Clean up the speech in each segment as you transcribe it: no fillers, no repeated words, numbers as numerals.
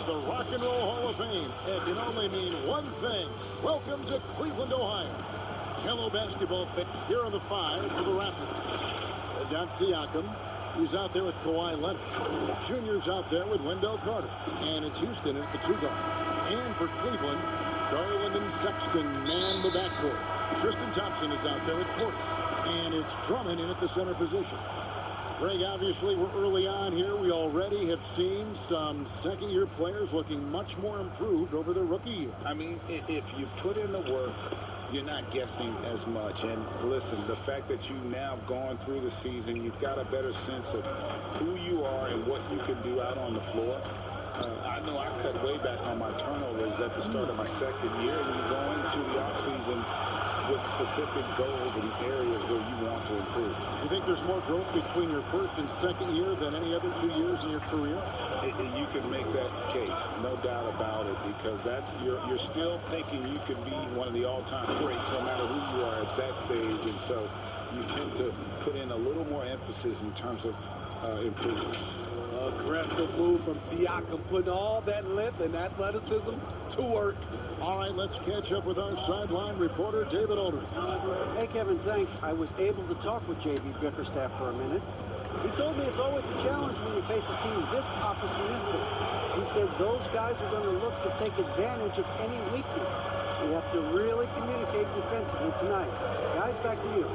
the Rock and Roll Hall of Fame. It can only mean one thing. Welcome to Cleveland, Ohio. Hello, basketball fans. Here are the five for the Raptors. They've got Siakam. He's out there with Kawhi Leonard. Junior's out there with Wendell Carter. And it's Houston at the two guard. And for Cleveland, Garland and Sexton man the backcourt. Tristan Thompson is out there with Porter. And it's Drummond in at the center position. Greg, obviously, we're early on here. We already have seen some second-year players looking much more improved over their rookie year. I mean, if you put in the work, you're not guessing as much. And listen, the fact that you've now gone through the season, you've got a better sense of who you are and what you can do out on the floor. I know I cut way back on my turnovers at the start of my second year. And you go into the offseason with specific goals and areas where you want to improve. You think there's more growth between your first and second year than any other 2 years in your career? You can make that case, no doubt about it, because that's you're still thinking you could be one of the all-time greats no matter who you are at that stage, and so you tend to put in a little more emphasis in terms of improvement. Aggressive move from Siakam, putting all that length and athleticism to work. All right, let's catch up with our sideline reporter, David Aldridge. Hey, Kevin, thanks. I was able to talk with J.B. Bickerstaff for a minute. He told me it's always a challenge when you face a team this opportunistic. He said those guys are going to look to take advantage of any weakness. So you have to really communicate defensively tonight. Guys, back to you.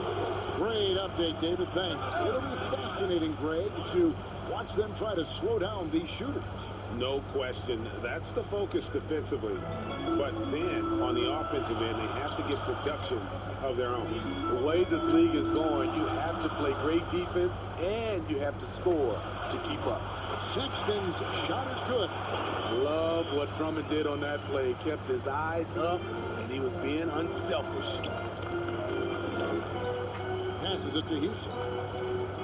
Great update, David. Thanks. It'll be fascinating, Greg, to watch them try to slow down these shooters. No question. That's the focus defensively. But then, on the offensive end, they have to get production of their own. The way this league is going, you have to play great defense and you have to score to keep up. Sexton's shot is good. Love what Drummond did on that play. Kept his eyes up, and he was being unselfish. Passes it to Houston.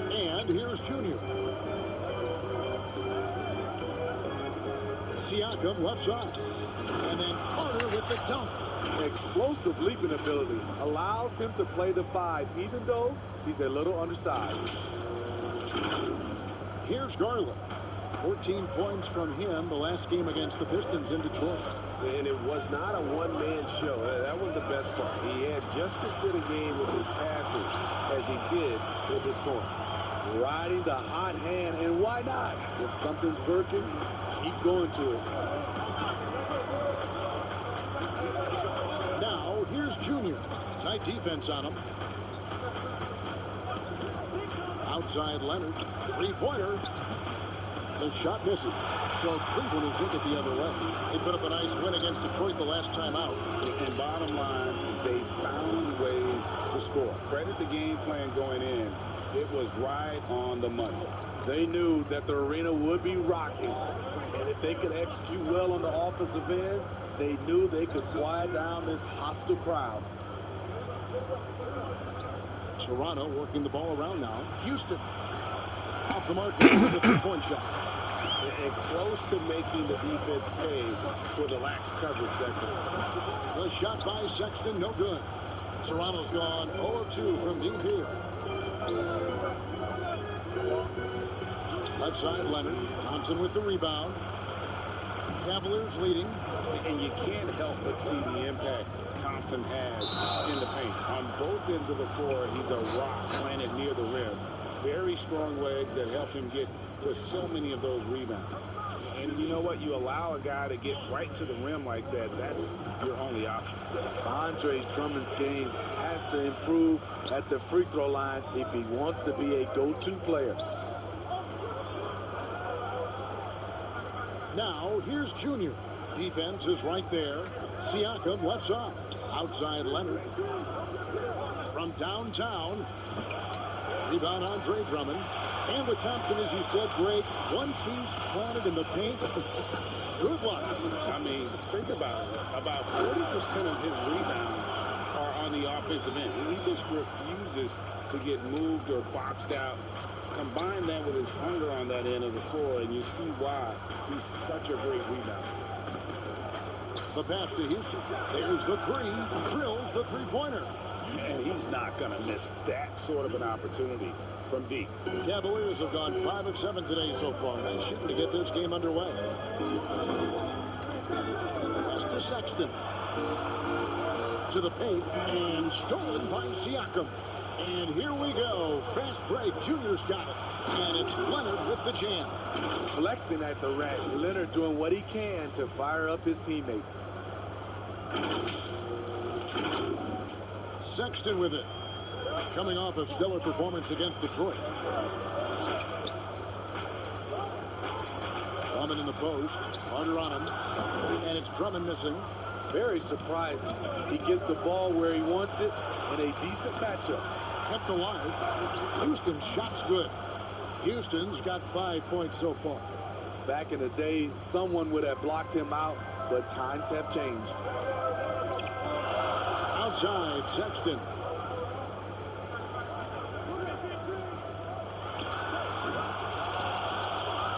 And here's Junior. Siakam left side. And then Carter with the dunk. Explosive leaping ability allows him to play the five, even though he's a little undersized. Here's Garland. 14 points from him the last game against the Pistons in Detroit. And it was not a one-man show. That was the best part. He had just as good a game with his passing as he did with his scoring. Riding the hot hand, and why not? If something's working, keep going to it. Now, here's Junior. Tight defense on him. Outside Leonard. Three-pointer. The shot misses. So Cleveland will take it the other way. They put up a nice win against Detroit the last time out. And bottom line, they found ways to score. Credit the game plan going in. It was right on the money. They knew that the arena would be rocking. And if they could execute well on the offensive end, they knew they could quiet down this hostile crowd. Toronto working the ball around now. Houston off the mark with a three-point shot. And close to making the defense pay for the lax coverage that's it. The shot by Sexton, no good. Toronto's gone 0-2 from deep here. Left side, Leonard. Thompson with the rebound. Cavaliers leading. And you can't help but see the impact Thompson has in the paint. On both ends of the floor, he's a rock planted near the rim. Very strong legs that help him get to so many of those rebounds. And you know what? You allow a guy to get right to the rim like that, that's your only option. Andre Drummond's game has to improve at the free throw line if he wants to be a go-to player. Now, here's Junior. Defense is right there. Siakam left side. Outside Leonard. From downtown. Rebound Andre Drummond. And with Thompson, as you said, Greg, once he's planted in the paint, good luck. I mean, think about it. About 40% of his rebounds are on the offensive end. He just refuses to get moved or boxed out. Combine that with his hunger on that end of the floor, and you see why he's such a great rebounder. The pass to Houston. There's the three. Drills the three-pointer. And he's not going to miss that sort of an opportunity from deep. The Cavaliers have gone 5 of 7 today so far. They're shooting to get this game underway. Pass to Sexton. To the paint, and stolen by Siakam. And here we go. Fast break. Junior's got it. And it's Leonard with the jam. Flexing at the rack. Leonard doing what he can to fire up his teammates. Sexton with it. Coming off a stellar performance against Detroit. Drummond in the post. Harder on him. And it's Drummond missing. Very surprising. He gets the ball where he wants it in a decent matchup. Kept alive. Houston's shot's good. Houston's got 5 points so far. Back in the day, someone would have blocked him out, but times have changed. Outside, Sexton.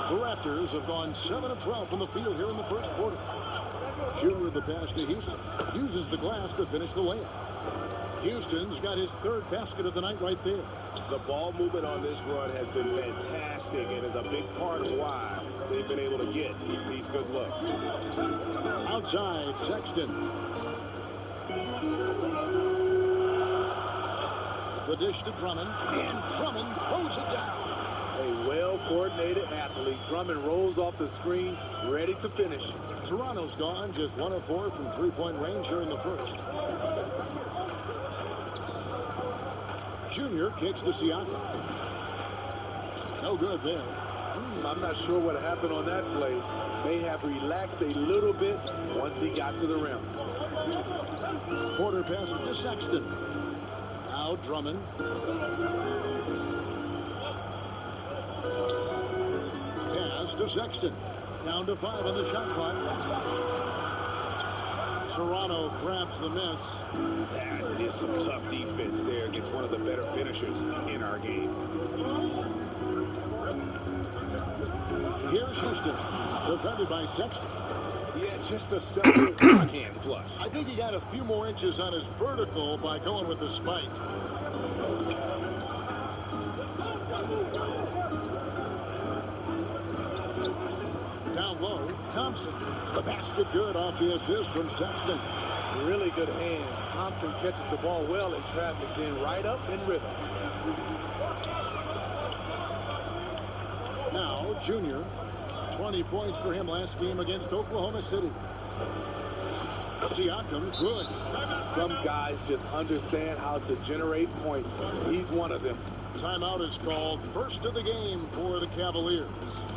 The Raptors have gone 7 of 12 from the field here in the first quarter. Junior with the pass to Houston. Uses the glass to finish the layup. Houston's got his third basket of the night right there. The ball movement on this run has been fantastic and is a big part of why they've been able to get these good looks. Outside, Sexton. The dish to Drummond, and Drummond throws it down. A well-coordinated athlete. Drummond rolls off the screen, ready to finish. Toronto's gone just 1 of 4 from three-point range here in the first. Junior kicks to Siakam. No good there. I'm not sure what happened on that play. May have relaxed a little bit once he got to the rim. Porter passes to Sexton. Now Drummond. Pass to Sexton. Down to 5 on the shot clock. Toronto grabs the miss. That is some tough defense there against one of the better finishers in our game. Here's Houston, defended by Sexton. Yeah, just a simple one-hand flush. I think he got a few more inches on his vertical by going with the spike. Down low, Thompson. The basket good off the assist from Sexton. Really good hands. Thompson catches the ball well in traffic, then right up in rhythm. Now, Junior. 20 points for him last game against Oklahoma City. Siakam, good. Some guys just understand how to generate points. He's one of them. Timeout is called. First of the game for the Cavaliers.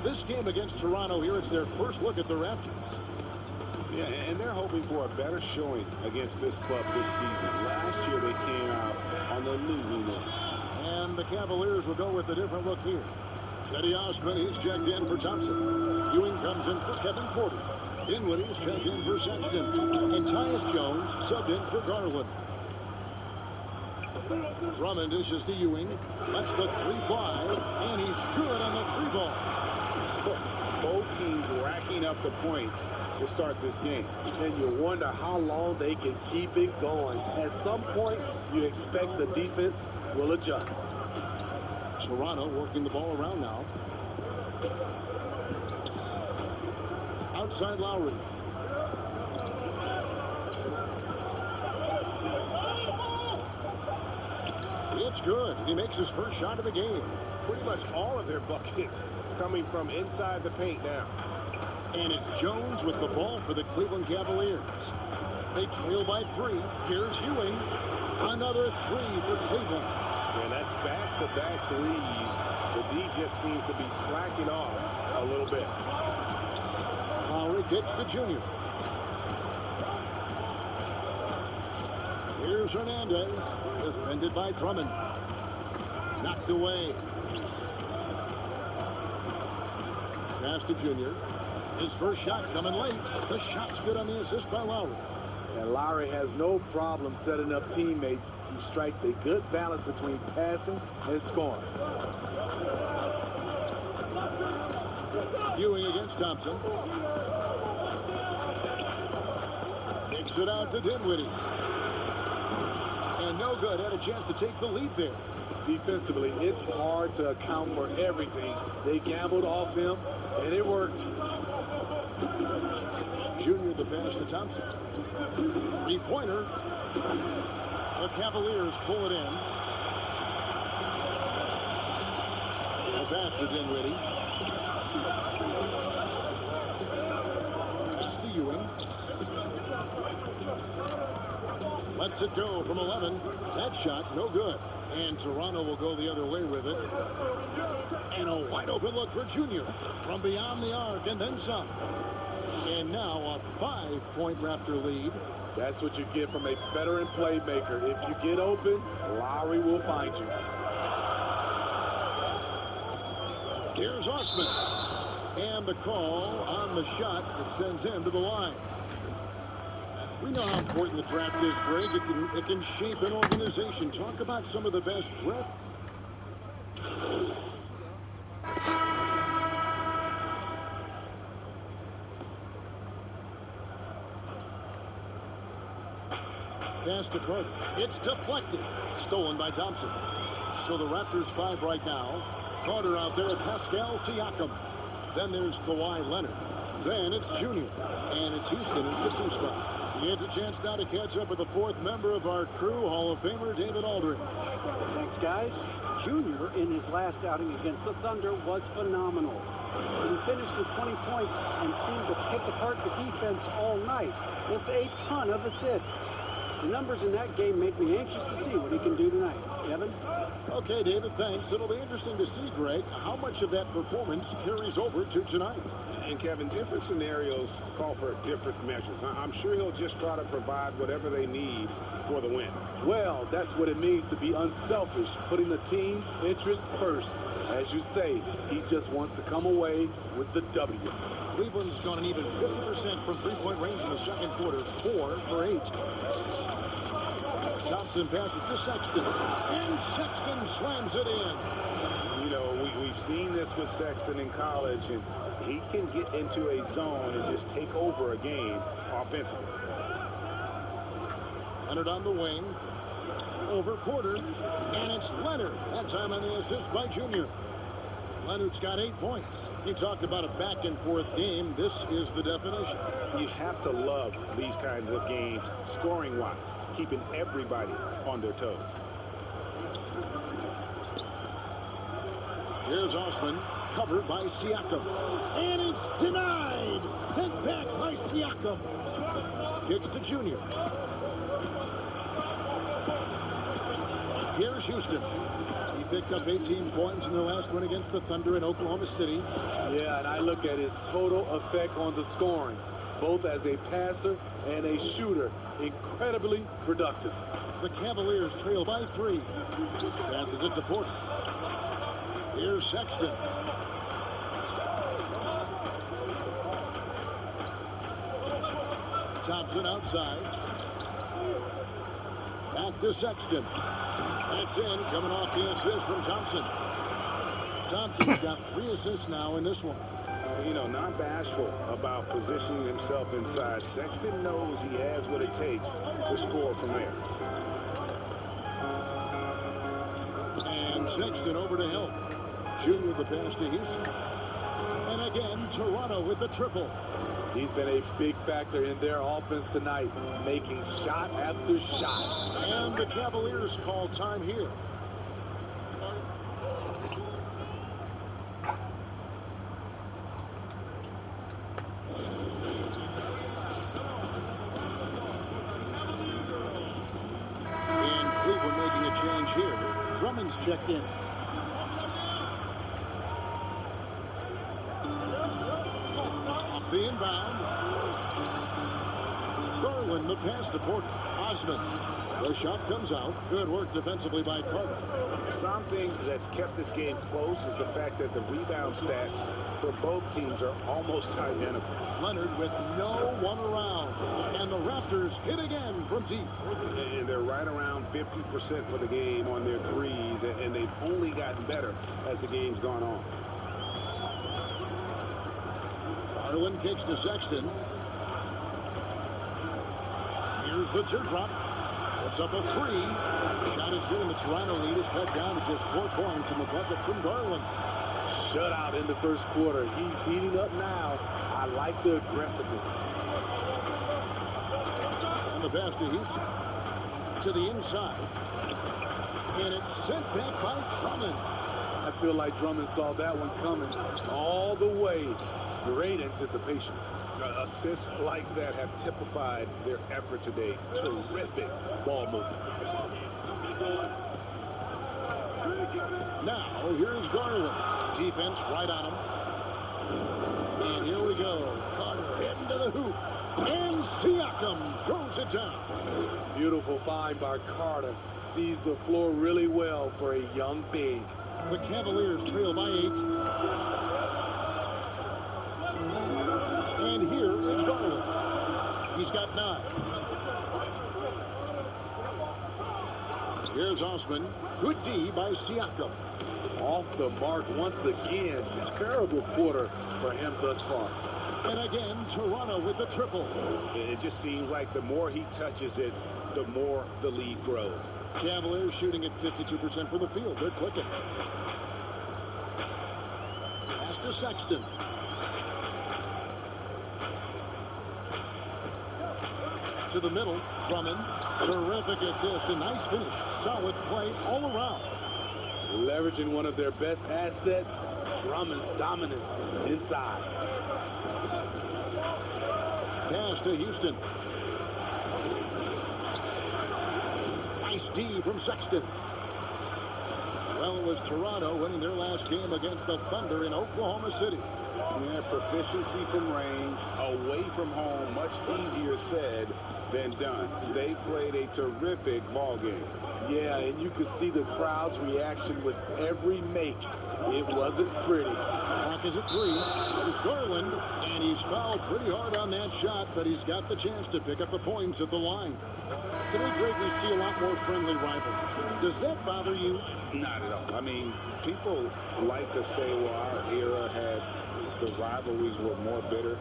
This game against Toronto here, it's their first look at the Raptors. Yeah, and they're hoping for a better showing against this club this season. Last year they came out on the losing end. And the Cavaliers will go with a different look here. Teddy Osman, he's checked in for Thompson. Ewing comes in for Kevin Porter. Dinwiddie's checked in for Sexton. And Tyus Jones subbed in for Garland. Drummond dishes to Ewing. Lets the 3 fly. And he's good on the 3-ball. Both teams racking up the points to start this game. And you wonder how long they can keep it going. At some point, you expect the defense will adjust. Toronto working the ball around now. Outside Lowry. It's good. He makes his first shot of the game. Pretty much all of their buckets coming from inside the paint now. And it's Jones with the ball for the Cleveland Cavaliers. They trail by 3. Here's Ewing. Another 3 for Cleveland. And that's back-to-back threes. The D just seems to be slacking off a little bit. Lowry kicks to Junior. Here's Hernandez, defended by Drummond. Knocked away. Pass to Junior. His first shot coming late. The shot's good on the assist by Lowry. And Lowry has no problem setting up teammates. He strikes a good balance between passing and scoring. Ewing against Thompson. Takes it out to Dinwiddie. And no good. Had a chance to take the lead there. Defensively, it's hard to account for everything. They gambled off him, and it worked. Junior the pass to Thompson. Three-pointer. The Cavaliers pull it in. The pass to Dinwiddie. Pass to Ewing. Lets it go from 11. That shot, no good. And Toronto will go the other way with it. And a wide open look for Junior from beyond the arc and then some. And now a 5-point Raptor lead. That's what you get from a veteran playmaker. If you get open, Lowry will find you. Here's Osman. And the call on the shot that sends him to the line. We know how important the draft is, Greg. It can shape an organization. Talk about some of the best draft. Pass to Carter. It's deflected. Stolen by Thompson. So the Raptors 5 right now. Carter out there at Pascal Siakam. Then there's Kawhi Leonard. Then it's Junior. And it's Houston in the 2 spot. He gets a chance now to catch up with the 4th member of our crew, Hall of Famer David Aldridge. Thanks, guys. Junior, in his last outing against the Thunder, was phenomenal. He finished with 20 points and seemed to pick apart the defense all night with a ton of assists. The numbers in that game make me anxious to see what he can do tonight. Kevin? Okay, David, thanks. It'll be interesting to see, Greg, how much of that performance carries over to tonight. And, Kevin, different scenarios call for different measures. I'm sure he'll just try to provide whatever they need for the win. Well, that's what it means to be unselfish, putting the team's interests first. As you say, he just wants to come away with the W. Cleveland's gone an even 50% from three-point range in the second quarter, 4 for 8. Thompson passes to Sexton, and Sexton slams it in. You know, we've seen this with Sexton in college, and he can get into a zone and just take over a game offensively. Leonard on the wing, over Porter, and it's Leonard. That time on the assist by Junior. Leonard's got 8 points. He talked about a back-and-forth game. This is the definition. You have to love these kinds of games, scoring-wise, keeping everybody on their toes. Here's Osman, covered by Siakam. And it's denied! Sent back by Siakam. Kicks to Junior. Here's Houston. He picked up 18 points in the last one against the Thunder in Oklahoma City. Yeah, and I look at his total effect on the scoring, both as a passer and a shooter. Incredibly productive. The Cavaliers trail by 3. Passes it to Porter. Here's Sexton. Thompson outside. Back to Sexton. That's in, coming off the assist from Thompson. Thompson's got 3 assists now in this one. You know, not bashful about positioning himself inside. Sexton knows he has what it takes to score from there. And Sexton over to help. Junior the pass to Houston. And again, Toronto with the triple. He's been a big factor in their offense tonight, making shot after shot. And the Cavaliers call time here. And Cleveland making a change here. Drummond's checked in. The inbound. Garland, the pass to Porter. Osman. The shot comes out. Good work defensively by Carter. Something that's kept this game close is the fact that the rebound stats for both teams are almost identical. Leonard with no one around. And the Raptors hit again from deep. And they're right around 50% for the game on their threes, and they've only gotten better as the game's gone on. Garland kicks to Sexton. Here's the teardrop. It's up a 3. Shot is good, and the Toronto lead is cut down to just 4 points in the bucket from Garland. Shutout in the first quarter. He's heating up now. I like the aggressiveness. And the pass to Houston. To the inside. And it's sent back by Drummond. I feel like Drummond saw that one coming all the way. Great anticipation. Assists like that have typified their effort today. Terrific ball movement. Now, here's Garland. Defense right on him. And here we go. Carter into the hoop. And Siakam throws it down. Beautiful find by Carter. Sees the floor really well for a young big. The Cavaliers trail by 8. And here is Garland. He's got 9. Here's Osman. Good D by Siakam. Off the mark once again. Terrible quarter for him thus far. And again, Toronto with the triple. It just seems like the more he touches it, the more the lead grows. Cavaliers shooting at 52% from the field. They're clicking. Pass to Sexton. To the middle, Drummond. Terrific assist, a nice finish. Solid play all around. Leveraging one of their best assets, Drummond's dominance inside. Pass to Houston. Nice D from Sexton. Well, it was Toronto winning their last game against the Thunder in Oklahoma City. Yeah, proficiency from range, away from home, much easier said than done. They played a terrific ball game. Yeah, and you could see the crowd's reaction with every make. It wasn't pretty. Clock is at 3. There's Garland, and he's fouled pretty hard on that shot, but he's got the chance to pick up the points at the line. Today, Greg, we see a lot more friendly rivalry. Does that bother you? Not at all. I mean, people like to say, well, our era had the rivalries were more bitter.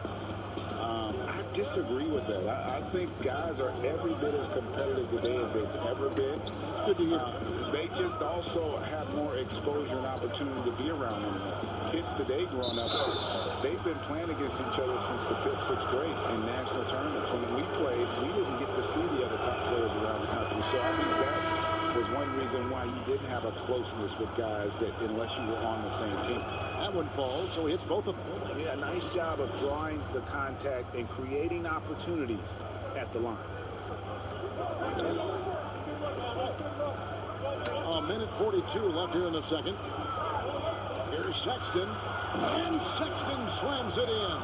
I disagree with that. I think guys are every bit as competitive today as they've ever been. It's good to hear. They just also have more exposure and opportunity to be around them. Kids today growing up, they've been playing against each other since the 5th, 6th grade in national tournaments. When we played, we didn't get to see the other top players around the country. So I think that was one reason why you didn't have a closeness with guys that unless you were on the same team. That one falls, so he hits both of them. Yeah, nice job of drawing the contact and creating opportunities at the line. A minute 42 left here in the second. Here's Sexton, and Sexton slams it in.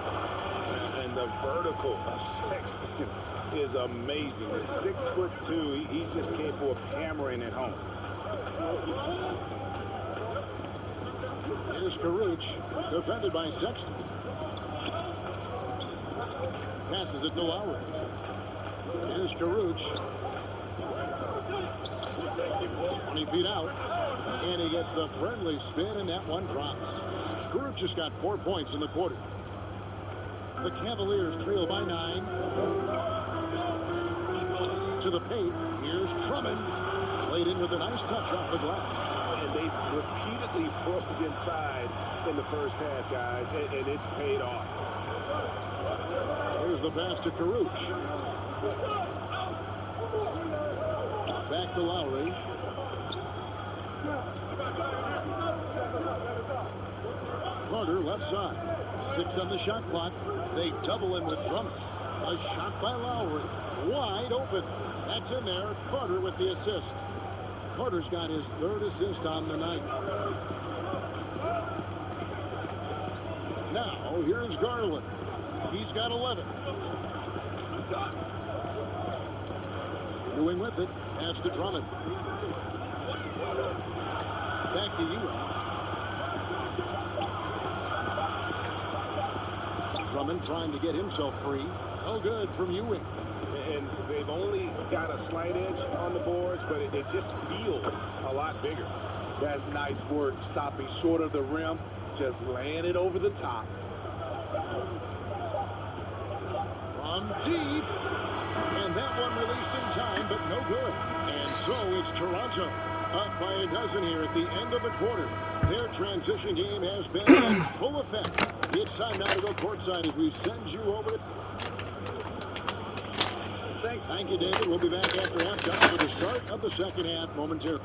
And the vertical of Sexton is amazing. At 6'2", he's just capable of hammering it home. Here's Caruch, defended by Sexton. Passes it to Lowry. Here's Caruch. 20 feet out. And he gets the friendly spin, and that one drops. Caruch just got 4 points in the quarter. The Cavaliers trail by 9. To the paint. Here's Drummond. Played in with a nice touch off the glass. And they've repeatedly probed inside in the first half, guys, and it's paid off. Here's the pass to Caruch. Back to Lowry. Carter left side. 6 on the shot clock. They double him with Drummond. A shot by Lowry. Wide open. That's in there. Carter with the assist. Carter's got his 3rd assist on the night. Now, here's Garland. He's got 11. Ewing with it. Pass to Drummond. Back to Ewing. Drummond trying to get himself free. No good from Ewing. And they've only got a slight edge on the boards, but it just feels a lot bigger. That's nice work, stopping short of the rim, just laying it over the top. From deep. And that one released in time, but no good. And so it's Toronto up by a dozen here at the end of the quarter. Their transition game has been in full effect. It's time now to go courtside as we send you over. Thank you, David. We'll be back after halftime for the start of the second half momentarily.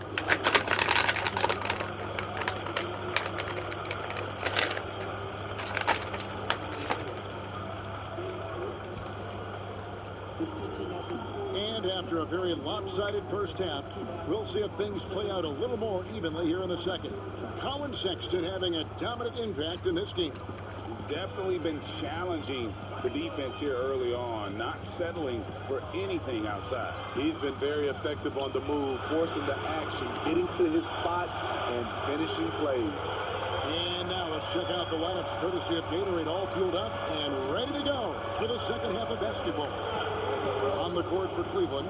And after a very lopsided first half, we'll see if things play out a little more evenly here in the second. Colin Sexton having a dominant impact in this game. Definitely been challenging the defense here early on, not settling for anything outside. He's been very effective on the move, forcing the action, getting to his spots, and finishing plays. And now let's check out the lineups courtesy of Gatorade, all fueled up and ready to go for the second half of basketball. On the court for Cleveland,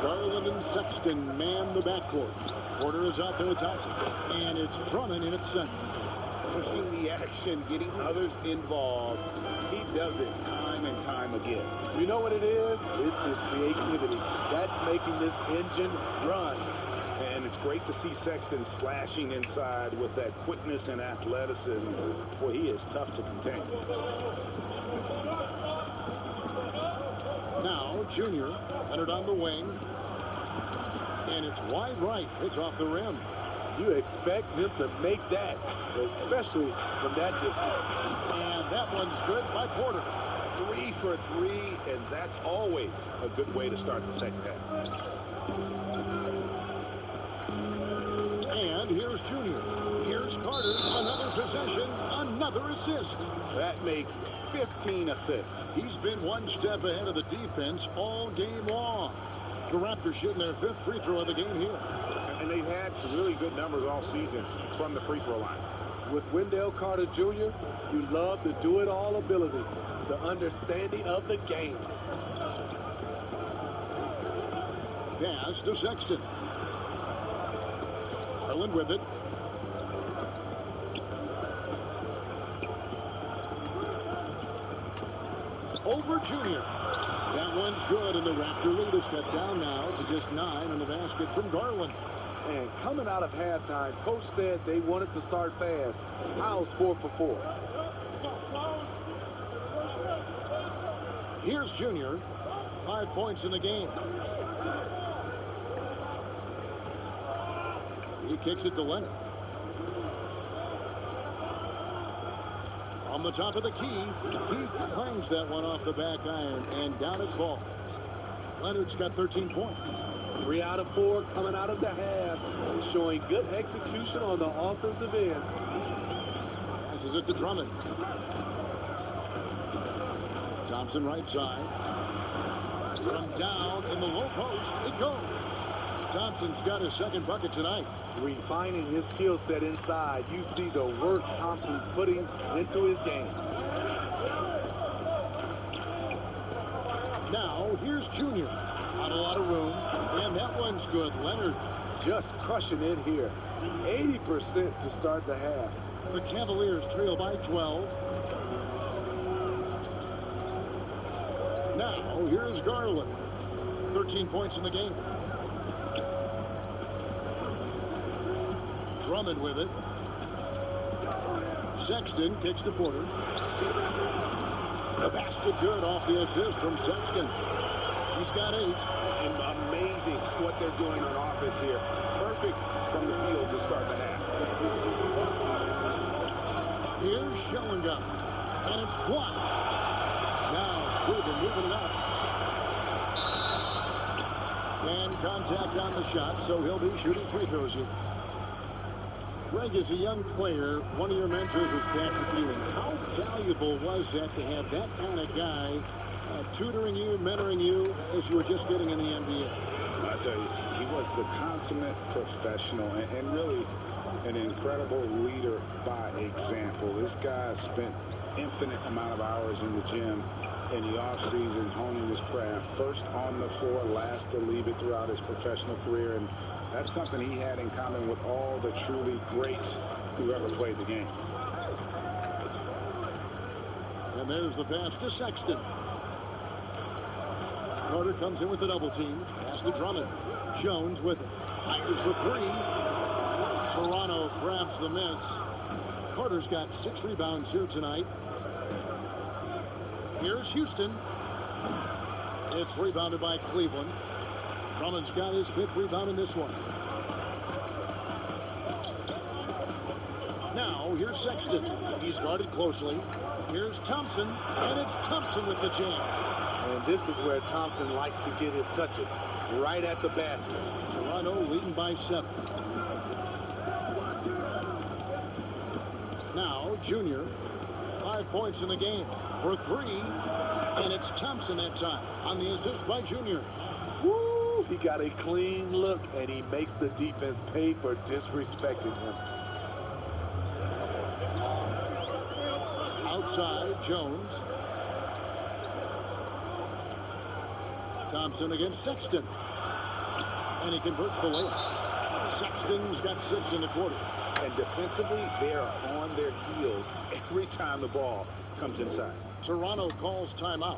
Garland and Sexton man the backcourt. Porter is out there with Thompson, and it's Drummond in at center. Pushing the action, getting others involved. He does it time and time again. You know what it is? It's his creativity. That's making this engine run. And it's great to see Sexton slashing inside with that quickness and athleticism. Boy, he is tough to contain. Now, Junior, Leonard on the wing. And it's wide right. It's off the rim. You expect him to make that, especially from that distance. And that one's good by Porter. 3 for 3, and that's always a good way to start the second half. And here's Junior. Here's Carter. Another possession, another assist. That makes 15 assists. He's been one step ahead of the defense all game long. The Raptors shooting their 5th free throw of the game here. And they've had really good numbers all season from the free throw line. With Wendell Carter Jr., you love the do-it-all ability, the understanding of the game. Pass to Sexton. Garland with it. Over Junior. That one's good, and the Raptor lead is cut down now to just 9 on the basket from Garland. And coming out of halftime, Coach said they wanted to start fast. How's 4 for 4? Here's Junior. 5 points in the game. He kicks it to Leonard. On the top of the key, he clangs that one off the back iron, and down it falls. Leonard's got 13 points. 3 out of 4 coming out of the half, showing good execution on the offensive end. Passes it to Drummond. Thompson right side. From down in the low post, it goes. Thompson's got his second bucket tonight. Refining his skill set inside. You see the work Thompson's putting into his game. Now, here's Junior. Not a lot of room, and that one's good. Leonard just crushing it here. 80% to start the half. The Cavaliers trail by 12. Now, here's Garland. 13 points in the game. Drummond with it. Sexton kicks to Porter. The basket good off the assist from Sexton. He's got 8. And amazing what they're doing on offense here. Perfect from the field to start the half. Here's Schellinger. And it's blocked. Now, Cleveland moving it up. And contact on the shot, so he'll be shooting free throws here. Greg, as a young player, one of your mentors was Patrick Ewing. How valuable was that to have that kind of guy tutoring you, mentoring you as you were just getting in the NBA? I tell you, he was the consummate professional and really an incredible leader by example. This guy spent infinite amount of hours in the gym in the offseason honing his craft. First on the floor, last to leave it throughout his professional career. And that's something he had in common with all the truly greats who ever played the game. And there's the pass to Sexton. Carter comes in with the double team. Pass to Drummond. Jones with it. Fires the 3. Toronto grabs the miss. Carter's got 6 rebounds here tonight. Here's Houston. It's rebounded by Cleveland. Drummond's got his 5th rebound in this one. Now, here's Sexton. He's guarded closely. Here's Thompson, and it's Thompson with the jam. And this is where Thompson likes to get his touches, right at the basket. Toronto leading by 7. Now, Junior, 5 points in the game for 3, and it's Thompson that time on the assist by Junior. Woo! He got a clean look, and he makes the defense pay for disrespecting him. Outside, Jones. Thompson against Sexton. And he converts the layup. Sexton's got 6 in the quarter. And defensively, they are on their heels every time the ball comes inside. Toronto calls timeout.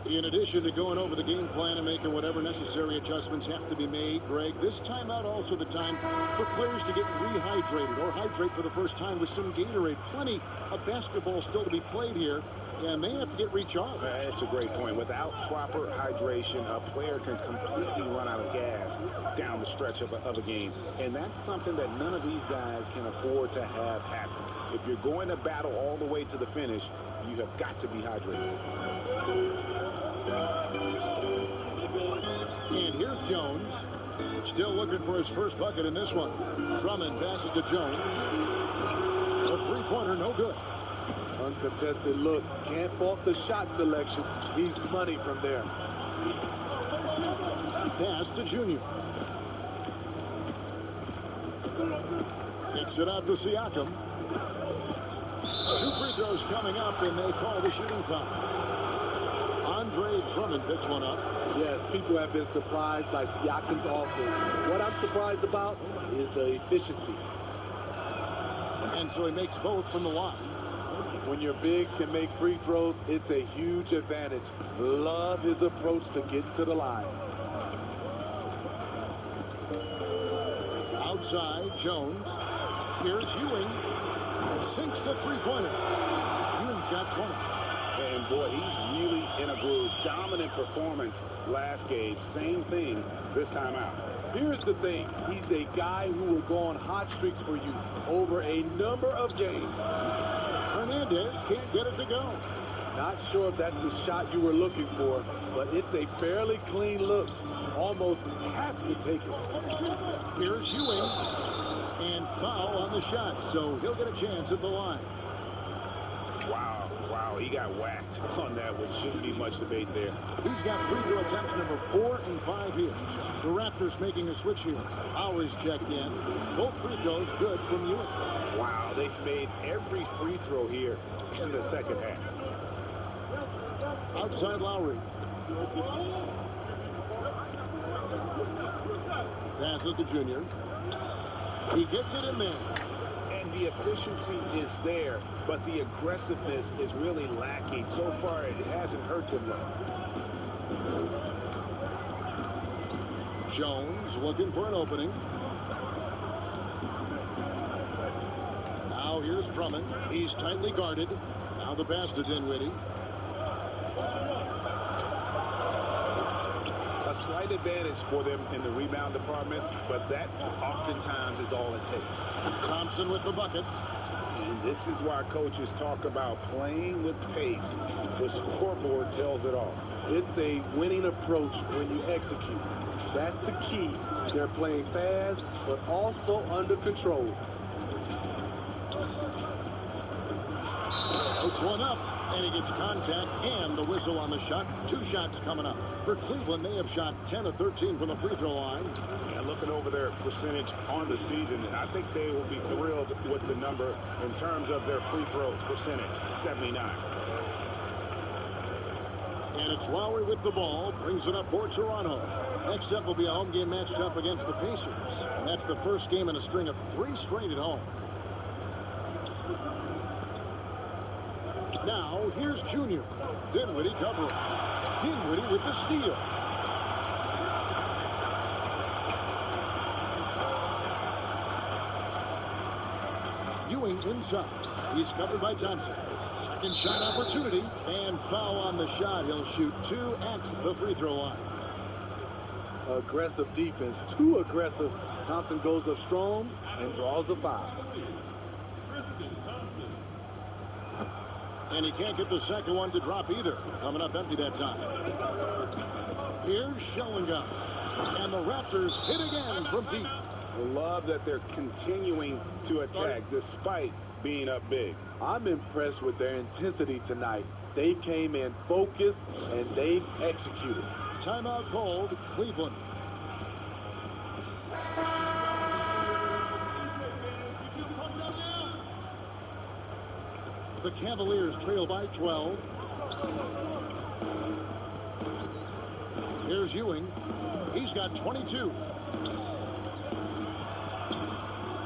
In addition to going over the game plan and making whatever necessary adjustments have to be made, Greg, this timeout also the time for players to get rehydrated or hydrate for the first time with some Gatorade. Plenty of basketball still to be played here, and they have to get recharged. That's a great point. Without proper hydration, a player can completely run out of gas down the stretch of a game. And that's something that none of these guys can afford to have happen. If you're going to battle all the way to the finish, you have got to be hydrated. And here's Jones. Still looking for his first bucket in this one. Drummond passes to Jones. A three-pointer, no good. Uncontested look. Can't fault the shot selection. He's money from there. Pass to Junior. Takes it out to Siakam. 2 free throws coming up, and they call the shooting foul. Andre Drummond picks one up. Yes, people have been surprised by Siakam's offense. What I'm surprised about is the efficiency. And so he makes both from the line. When your bigs can make free throws, it's a huge advantage. Love his approach to get to the line. Outside, Jones. Here's Ewing. Sinks the three-pointer. Ewing's got 20. And boy, he's really in a groove. Dominant performance last game. Same thing this time out. Here's the thing. He's a guy who will go on hot streaks for you over a number of games. Hernandez can't get it to go. Not sure if that's the shot you were looking for, but it's a fairly clean look. Almost have to take it. Here's Ewing. And foul on the shot, so he'll get a chance at the line. Wow, he got whacked on that, which shouldn't be much debate there. He's got free throw attempts number 4 and 5 here. The Raptors making a switch here. Powers checked in. Both free throws good from Ewing. Wow, they've made every free throw here in the second half. Outside Lowry. Passes to Junior. He gets it in there. And the efficiency is there, but the aggressiveness is really lacking. So far, it hasn't hurt them though. Jones looking for an opening. Now here's Drummond. He's tightly guarded. Now the pass to Dinwiddie. A slight advantage for them in the rebound department, but that oftentimes is all it takes. Thompson with the bucket. And this is why coaches talk about playing with pace. The scoreboard tells it all. It's a winning approach when you execute. That's the key. They're playing fast, but also under control. Puts one up, and he gets contact and the whistle on the shot. 2 shots coming up. For Cleveland, they have shot 10 of 13 from the free throw line. Yeah, looking over their percentage on the season, I think they will be thrilled with the number in terms of their free throw percentage, 79. And it's Lowry with the ball, brings it up for Toronto. Next up will be a home game matched up against the Pacers. And that's the first game in a string of 3 straight at home. Now, here's Junior. Dinwiddie covering. Dinwiddie with the steal. Ewing inside. He's covered by Thompson. Second shot opportunity, and foul on the shot. He'll shoot 2 at the free throw line. Aggressive defense, too aggressive. Thompson goes up strong and draws a foul. And he can't get the second one to drop either. Coming up empty that time. Here's Schellingham. And the Raptors hit again from deep. Love that they're continuing to attack despite being up big. I'm impressed with their intensity tonight. They came in focused and they've executed. Timeout called, Cleveland. The Cavaliers trail by 12. Here's Ewing. He's got 22.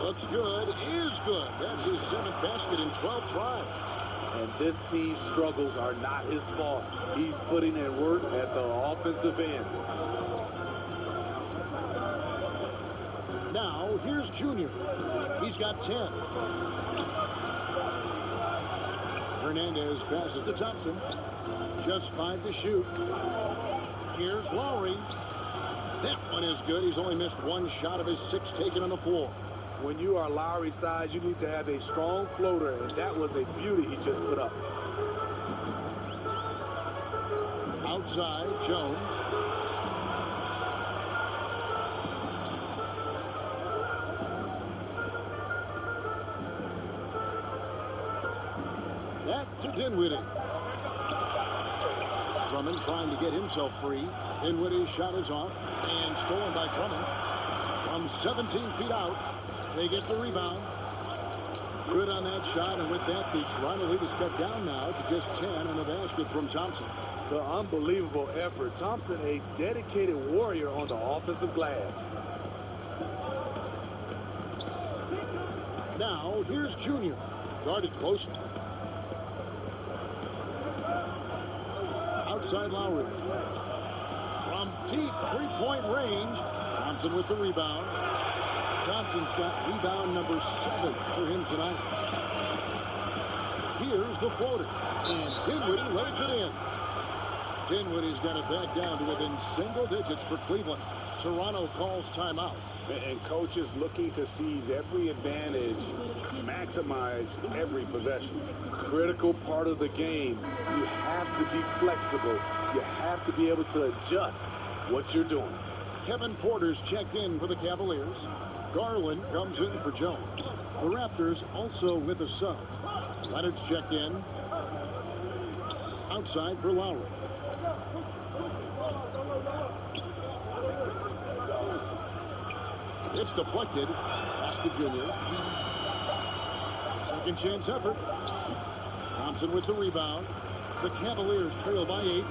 Looks good, is good. That's his 7th basket in 12 tries. And this team's struggles are not his fault. He's putting in work at the offensive end. Now, here's Junior. He's got 10. Hernandez passes to Thompson. Just 5 to shoot. Here's Lowry. That one is good. He's only missed 1 shot of his 6 taken on the floor. When you are Lowry's size, you need to have a strong floater, and that was a beauty he just put up. Outside, Jones. Back to Dinwiddie. Drummond trying to get himself free. Dinwiddie's shot is off and stolen by Drummond. From 17 feet out, they get the rebound. Good on that shot, and with that, the Toronto lead is cut down now to just 10 on the basket from Thompson. The unbelievable effort. Thompson, a dedicated warrior on the offensive glass. Now, here's Junior. Guarded closely. Outside Lowry. From deep three-point range, Thompson with the rebound. Thompson's got rebound number 7 for him tonight. Here's the floater, and Dinwiddie lays it in. Dinwiddie's got it back down to within single digits for Cleveland. Toronto calls timeout. And coach is looking to seize every advantage, maximize every possession. Critical part of the game. You have to be flexible. You have to be able to adjust what you're doing. Kevin Porter's checked in for the Cavaliers. Garland comes in for Jones. The Raptors also with a sub. Leonard's checked in. Outside for Lowry. It's deflected. Pass to Junior. Second chance effort. Thompson with the rebound. The Cavaliers trail by 8.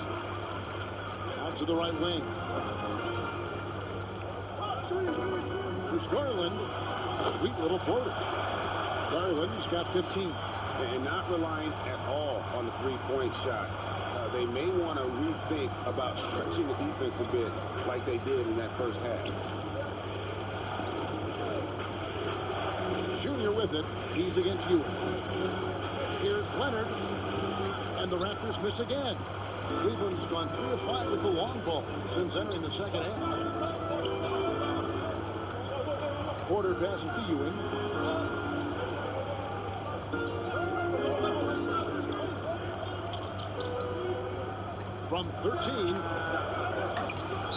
Out to the right wing. Here's Garland. Sweet little floater. Garland's got 15. And not relying at all on the three-point shot. They may want to rethink about stretching the defense a bit like they did in that first half. Junior with it. He's against Ewing. Here's Leonard. And the Raptors miss again. Cleveland's gone 3 of 5 with the long ball since entering the second half. Porter passes to Ewing. From 13,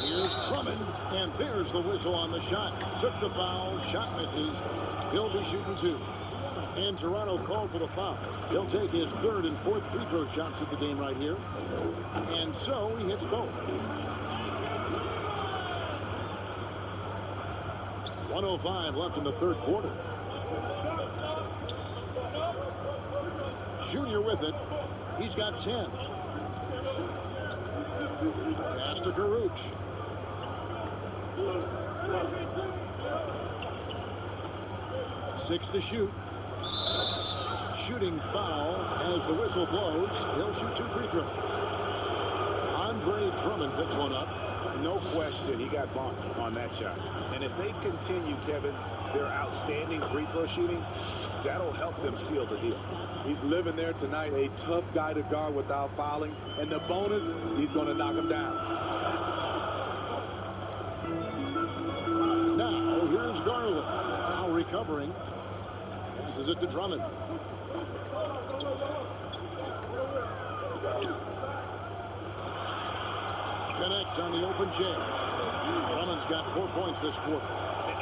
here's Drummond, and there's the whistle on the shot. Took the foul, shot misses. He'll be shooting 2. And Toronto called for the foul. He'll take his 3rd and 4th free throw shots at the game right here. And so he hits both. 1:05 left in the 3rd quarter. Junior with it. He's got 10. Pass to Garuch. Six to shoot. Shooting foul as the whistle blows. He'll shoot 2 free throws. Andre Drummond picks one up. No question, he got bumped on that shot. And if they continue, Kevin, their outstanding free throw shooting, that'll help them seal the deal. He's living there tonight, a tough guy to guard without fouling. And the bonus, he's going to knock him down. Now, here's Garland. Now recovering. Passes it to Drummond. Connects on the open jam. Drummond's got 4 points this quarter.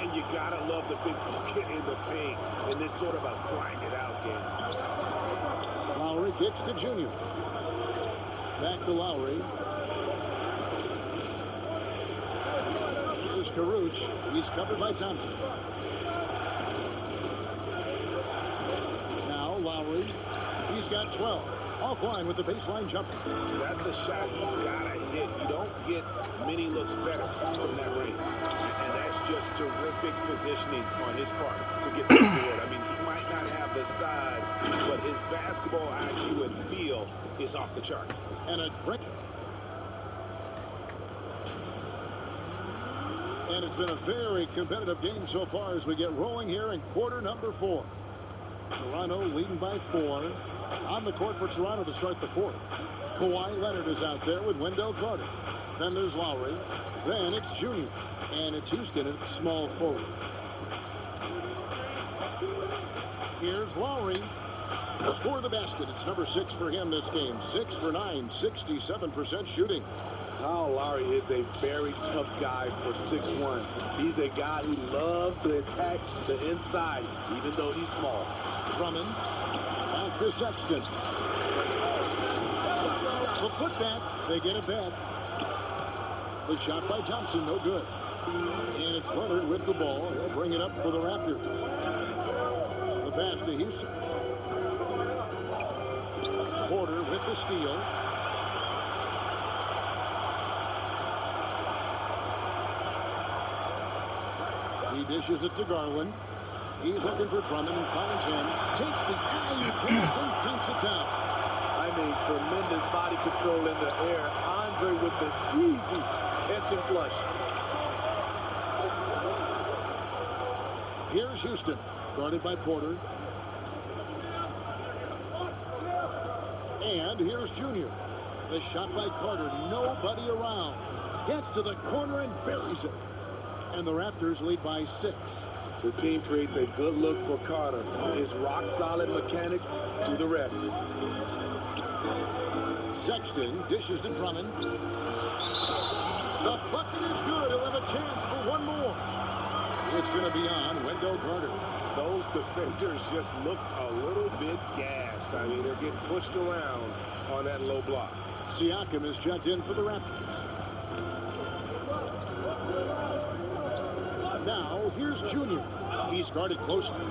And you got to love the big bucket in the paint in this sort of a grind-it-out game. Lowry kicks to Junior. Back to Lowry. Here's Caruch. He's covered by Thompson. Now Lowry. He's got 12. Offline with the baseline jumper. That's a shot he's got to hit. You don't get many looks better from that range. And that's just terrific positioning on his part to get the board. I mean, he might not have the size, but his basketball IQ and feel is off the charts. And a break. And it's been a very competitive game so far as we get rolling here in quarter number 4. Toronto leading by 4. On the court for Toronto to start the 4th. Kawhi Leonard is out there with Wendell Carter. Then there's Lowry. Then it's Junior. And it's Houston at small forward. Here's Lowry. Score the basket. It's number 6 for him this game. 6 for 9, 67% shooting. Kyle Lowry is a very tough guy for 6'1". He's a guy who loves to attack the inside, even though he's small. Drummond. Back to Sexton. The foot back. They get it back. The shot by Thompson, no good. And it's Leonard with the ball. He'll bring it up for the Raptors. The pass to Houston. Porter with the steal. He dishes it to Garland. He's looking for Drummond and finds him. Takes the alley pass and dinks it down. I mean, tremendous body control in the air. Andre with the easy catch and flush. Here's Houston, guarded by Porter. And here's Junior. The shot by Carter. Nobody around. Gets to the corner and buries it. And the Raptors lead by 6. The team creates a good look for Carter. His rock-solid mechanics do the rest. Sexton dishes to Drummond. The bucket is good. He'll have a chance for one more. It's going to be on Wendell Carter. Those defenders just look a little bit gassed. I mean, they're getting pushed around on that low block. Siakam is checked in for the Raptors. Now, here's Junior. He's guarded closely.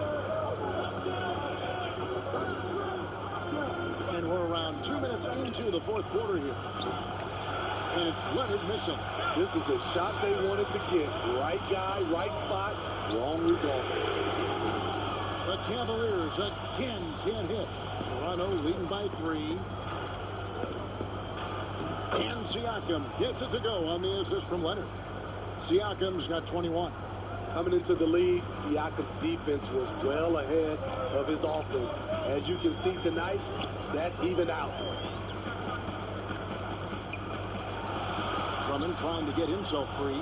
And we're around 2 minutes into the 4th quarter here. And it's Leonard missing. This is the shot they wanted to get. Right guy, right spot, wrong result. The Cavaliers again can't hit. Toronto leading by 3. And Siakam gets it to go on the assist from Leonard. Siakam's got 21. Coming into the league, Siakam's defense was well ahead of his offense. As you can see tonight, that's even out. Drummond trying to get himself free.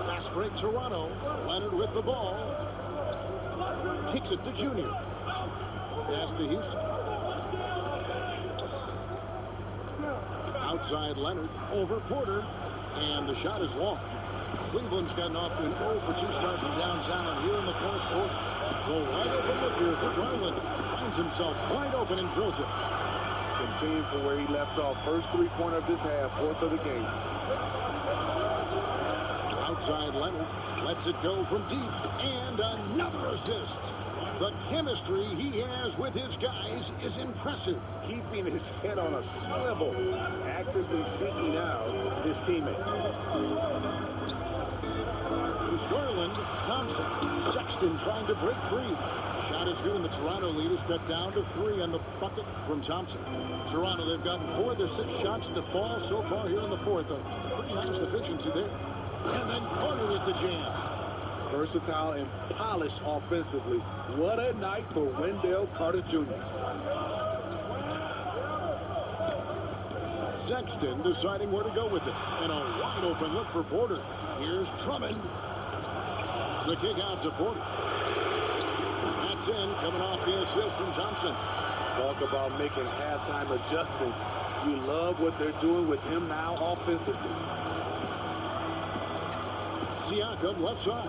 Fast break Toronto. Leonard with the ball. Kicks it to Junior. Pass to Houston. Outside Leonard. Over Porter. And the shot is long. Cleveland's gotten off to an 0 for 2 start from downtown here in the 4th quarter. Well, wide open look here for Garland. Finds himself wide open and drills it. Continue from where he left off. First 3-pointer of this half, 4th of the game. Outside Leonard. Lets it go from deep. And another assist. The chemistry he has with his guys is impressive. Keeping his head on a swivel. Actively seeking out his teammate. Garland, Thompson, Sexton trying to break free. Shot is good, and the Toronto lead is cut down to 3 on the bucket from Thompson. Toronto, they've gotten 4 of their 6 shots to fall so far here in the 4th. A pretty nice efficiency there. And then Carter with the jam. Versatile and polished offensively. What a night for Wendell Carter Jr. Sexton deciding where to go with it. And a wide open look for Porter. Here's Drummond. The kick out to Porter. That's in, coming off the assist from Johnson. Talk about making halftime adjustments. You love what they're doing with him now offensively. Siakam left side.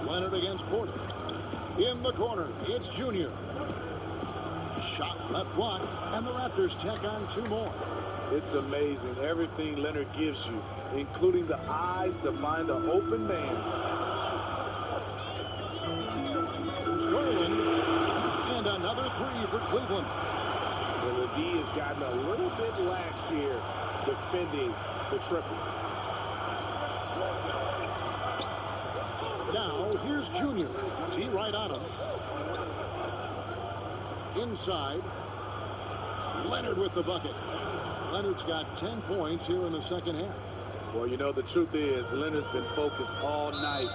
Leonard against Porter. In the corner, it's Junior. Shot left block, and the Raptors tack on 2 more. It's amazing everything Leonard gives you, including the eyes to find an open man. Garland, and another 3 for Cleveland. Well, the D has gotten a little bit laxed here defending the triple. Now, here's Junior. T right on him. Inside. Leonard with the bucket. Leonard's got 10 points here in the second half. Well, you know, the truth is Leonard's been focused all night.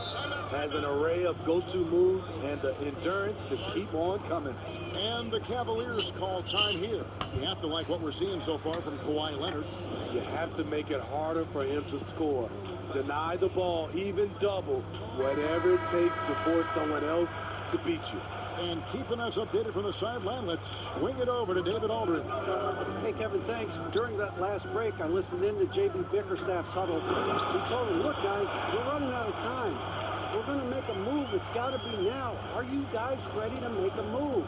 Has an array of go-to moves and the endurance to keep on coming. And the Cavaliers call time here. You have to like what we're seeing so far from Kawhi Leonard. You have to make it harder for him to score. Deny the ball, even double, whatever it takes to force someone else to beat you. And keeping us updated from the sideline, let's swing it over to David Aldridge. Hey, Kevin, thanks. During that last break, I listened in to J.B. Bickerstaff's huddle. He told them, look, guys, we're running out of time. We're going to make a move. It's got to be now. Are you guys ready to make a move?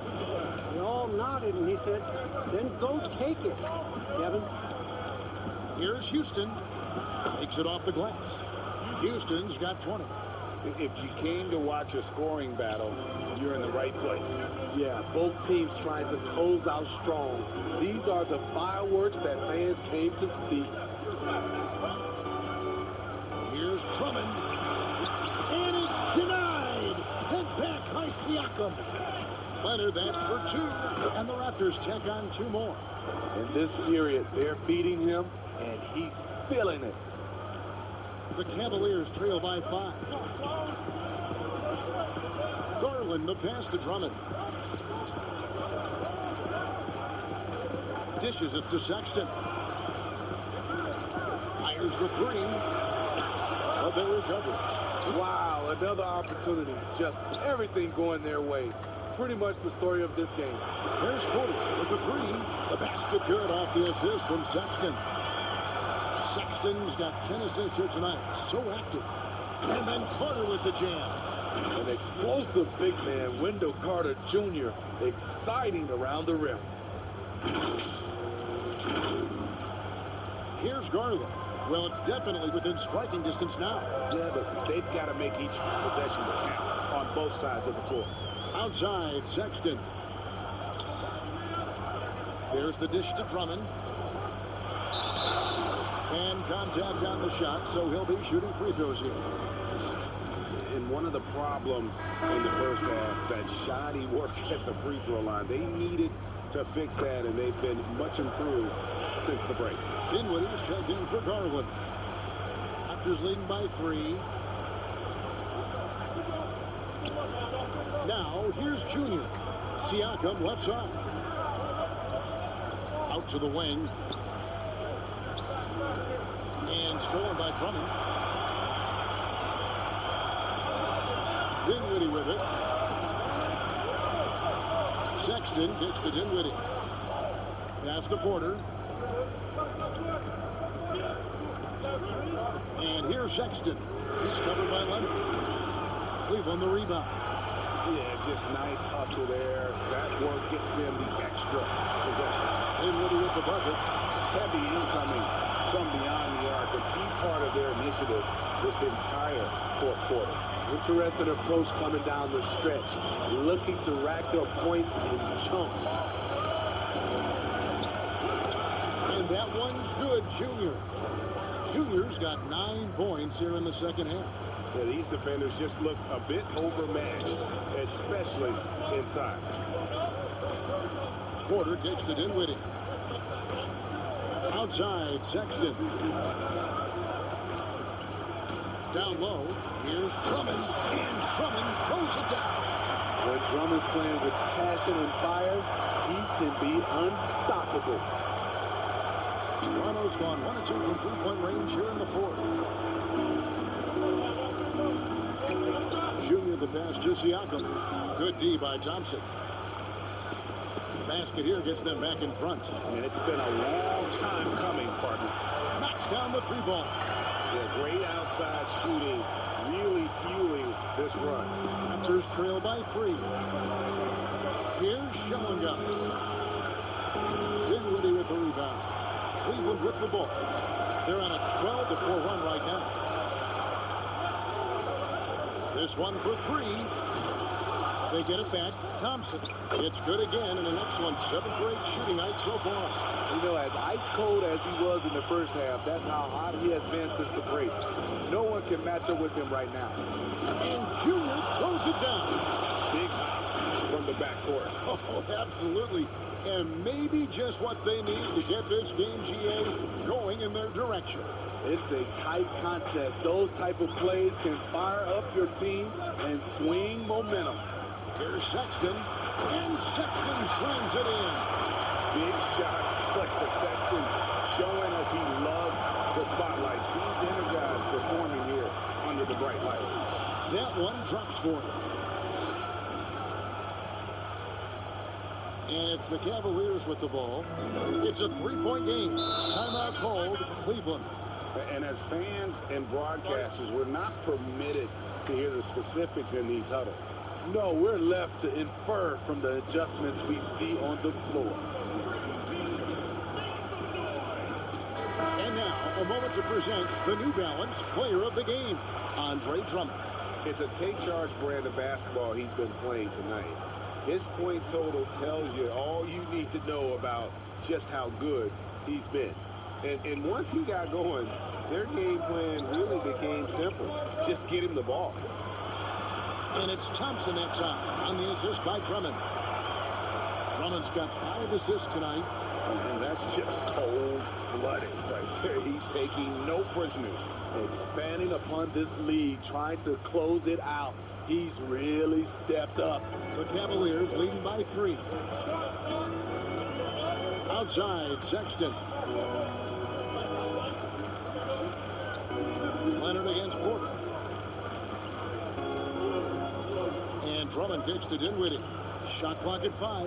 They all nodded, and he said, then go take it, Kevin. Here's Houston. Takes it off the glass. Houston's got 20. If you came to watch a scoring battle, you're in the right place. Yeah, both teams trying to close out strong. These are the fireworks that fans came to see. Here's Drummond. And it's denied. Sent back by Siakam. Leonard, that's for 2. And the Raptors tack on 2 more. In this period, they're feeding him, and he's feeling it. The Cavaliers trail by 5. Garland, the pass to Drummond. Dishes it to Sexton. Fires the 3. But they recover it. Wow, another opportunity. Just everything going their way. Pretty much the story of this game. There's Porter with the 3. The basket good off the assist from Sexton. Sexton's got 10 assists here tonight. So active. And then Carter with the jam. An explosive big man, Wendell Carter Jr., exciting around the rim. Here's Garland. Well, it's definitely within striking distance now. Yeah, but they've got to make each possession count on both sides of the floor. Outside, Sexton. There's the dish to Drummond. And contact on the shot, so he'll be shooting free throws here. And one of the problems in the first half, that shoddy work at the free throw line. They needed to fix that, and they've been much improved since the break. Dinwiddie's checked in for Garland. Raptors leading by 3. Now, here's Junior. Siakam left side. Out to the wing. And stolen by Drummond. Dinwiddie with it. Sexton gets to Dinwiddie. Pass to Porter. And here's Sexton. He's covered by Leonard. Cleveland the rebound. Yeah, just nice hustle there. That work gets them the extra possession. Dinwiddie with the bucket. Heavy incoming from beyond the arc. A key part of their initiative this entire fourth quarter. Interesting approach coming down the stretch. Looking to rack up points in chunks. And that one's good, Junior. Junior's got 9 points here in the second half. Yeah, these defenders just look a bit overmatched, especially inside. Porter gets to Dinwiddie. Outside, Sexton. down low. Here's Drummond, and Drummond throws it down. When Drummond's playing with passion and fire, he can be unstoppable. Toronto's gone 1 of 2 from three-point range here in the fourth. Junior the pass to Siakam. Good D by Thompson. Basket here gets them back in front. And it's been a long time coming, partner. Knocks down the three ball. Yeah, great outside shooting, really fueling this run. Raptors trail by 3. Here's Schellinger. Dinwiddie with the rebound. Cleveland with the ball. They're on a 12-4 run right now. This one for 3. They get it back. Thompson. It's good again, and an excellent 7 for 8 shooting night so far. You know, as ice cold as he was in the first half, that's how hot he has been since the break. No one can match up with him right now. And Junior throws it down. Big hops from the backcourt. Oh, absolutely. And maybe just what they need to get this game, GA, going in their direction. It's a tight contest. Those type of plays can fire up your team and swing momentum. Here's Sexton, and Sexton slams it in. Big shot for Sexton, showing us he loves the spotlight. Seems energized performing here under the bright lights. That one drops for him. And it's the Cavaliers with the ball. It's a 3-point game. Timeout called, Cleveland. And as fans and broadcasters, we're not permitted to hear the specifics in these huddles. No, we're left to infer from the adjustments we see on the floor. And now, a moment to present the New Balance Player of the Game, Andre Drummond. It's a take-charge brand of basketball he's been playing tonight. His point total tells you all you need to know about just how good he's been. And once he got going, their game plan really became simple. Just get him the ball. And it's Thompson that time on the assist by Drummond. Drummond's got 5 assists tonight. And that's just cold-blooded right there. He's taking no prisoners. Expanding upon this lead, trying to close it out. He's really stepped up. The Cavaliers leading by 3. Outside, Sexton. Leonard against Porter. And Drummond kicks to Dinwiddie. Shot clock at 5.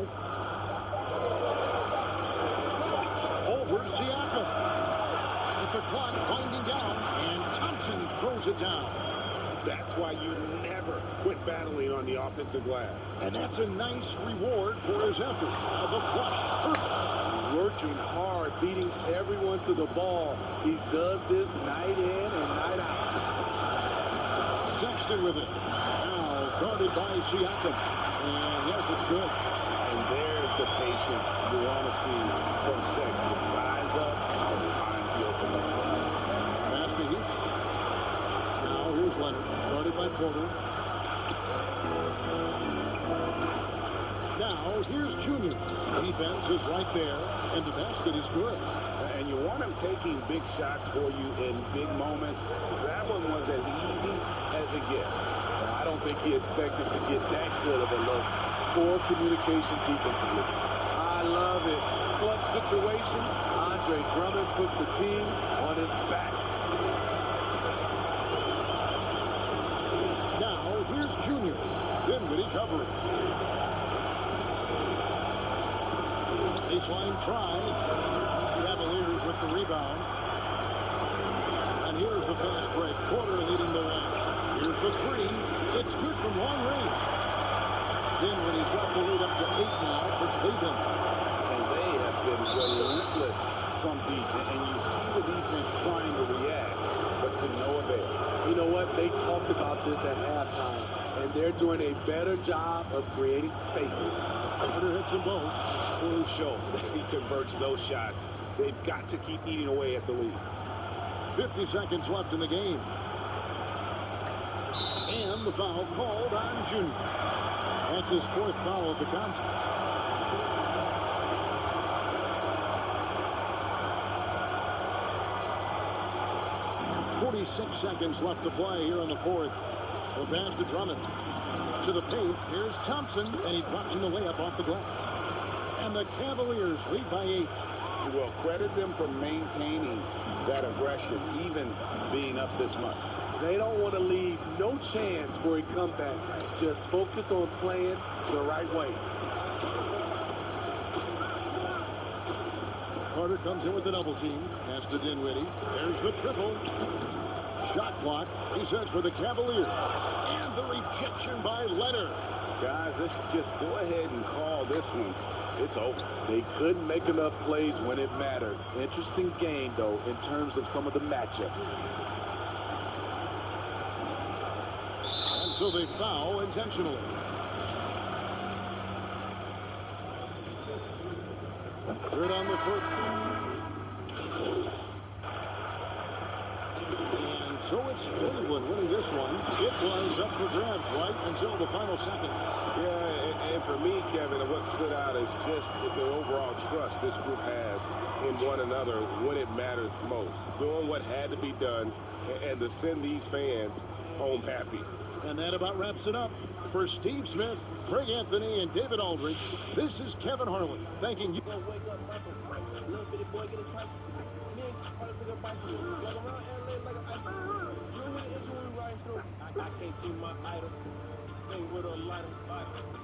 Over Siakam. With the clock winding down, and Thompson throws it down. That's why you never quit battling on the offensive glass. And that's a nice reward for his effort. The flush. Perfect. Working hard, beating everyone to the ball. He does this night in and night out. Sexton with it. Now guarded by Siakam. And yes, it's good. And there's the patience you want to see from Sexton. Rise up and finds the open look. Pass to Houston. Now here's Leonard. Guarded by Porter. Now here's Junior. Defense is right there, and the basket is good. And you want him taking big shots for you in big moments. That one was as easy as it gets. I don't think he expected to get that good of a look. Poor communication defensively. I love it. Clutch situation. Andre Drummond puts the team on his back. Now here's Junior. Dinwiddie covering. Baseline try. Cavaliers with the rebound. And here's the fast break. Porter leading the way. Here's the 3. It's good from long range. Dinwiddie's got the lead up to 8 now for Cleveland. And they have been relentless from deep. And you see the defense trying to react, but to no avail. You know what? They talked about this at halftime, and they're doing a better job of creating space. Porter hits them both. Crucial that he converts those shots. They've got to keep eating away at the lead. 50 seconds left in the game. And the foul called on Junior. That's his 4th foul of the contest. 46 seconds left to play here in the fourth. The pass to Drummond. To the paint. Here's Thompson, and he drops in the layup off the glass. And the Cavaliers lead by 8. Well, credit them for maintaining that aggression, even being up this much. They don't want to leave no chance for a comeback. Just focus on playing the right way. Carter comes in with the double team. Pass to Dinwiddie. There's the triple. Shot clock. He searches for the Cavaliers. And the rejection by Leonard. Guys, let's just go ahead and call this one. It's over. They couldn't make enough plays when it mattered. Interesting game, though, in terms of some of the matchups. And so they foul intentionally. Third on the foot. And so it's Cleveland winning this one. It was up for grabs right until the final seconds. Yeah, and for me, Kevin, what stood out is just the overall trust this group has in one another when it matters most. Doing what had to be done and to send these fans home happy. And that about wraps it up. For Steve Smith, Craig Anthony, and David Aldridge, this is Kevin Harlan thanking you. Wake up, Michael. Little bitty boy, get a try. Me and Carter took a bicycle. Walk around LA like a ice. You know who the injury we riding through? I can't see my idol. Thing with a lighter.